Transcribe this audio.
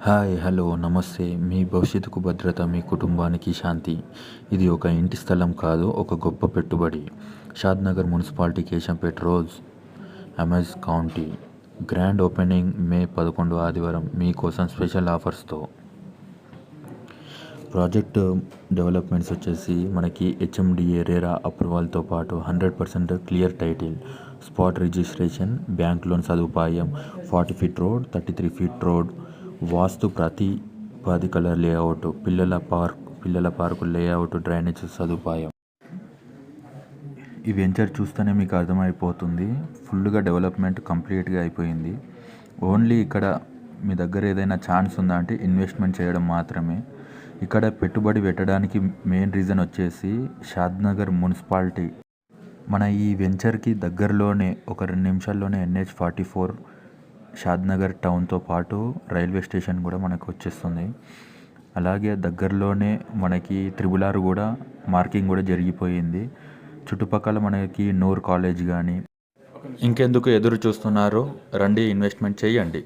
Hi hello నమస్తే. మీ భవిష్యత్తుకు భద్రత, మీ కుటుంబానికి శాంతి. ఇది ఒక ఇంటి స్థలం కాదు, ఒక గొప్ప పెట్టుబడి. Shadnagar municipality, Keshampet Rose, Amaze County. Grand opening May 11 ఆదివారం. మీకోసం స్పెషల్ ఆఫర్స్తో. ప్రాజెక్ట్ డెవలప్మెంట్స్ వచ్చేసి మనకి హెచ్ఎండిఏ రేరా అప్రూవల్తో పాటు 100% clear title, spot registration, bank loan సదుపాయం, 40 ఫీట్ రోడ్, 33 ఫీట్ రోడ్, వాస్తు ప్రతిపాదికల లేఅవుట్, పిల్లల పార్కు లేఅవుట్, డ్రైనేజ్ సదుపాయం. ఈ వెంచర్ చూస్తేనే మీకు అర్థమైపోతుంది. ఫుల్గా డెవలప్మెంట్ కంప్లీట్గా అయిపోయింది. ఓన్లీ ఇక్కడ మీ దగ్గర ఏదైనా ఛాన్స్ ఉందా అంటే ఇన్వెస్ట్మెంట్ చేయడం మాత్రమే. ఇక్కడ పెట్టుబడి పెట్టడానికి మెయిన్ రీజన్ వచ్చేసి షాద్నగర్ మున్సిపాలిటీ. మన ఈ వెంచర్కి దగ్గరలోనే ఒక 2 నిమిషాల్లోనే NH44 షాద్నగర్ టౌన్తో పాటు రైల్వే స్టేషన్ కూడా మనకు వచ్చేస్తుంది. అలాగే దగ్గరలోనే మనకి RRR కూడా మార్కింగ్ కూడా జరిగిపోయింది. చుట్టుపక్కల మనకి నూర్ కాలేజ్ కానీ. ఇంకెందుకు ఎదురు చూస్తున్నారు? రండి, ఇన్వెస్ట్మెంట్ చేయండి.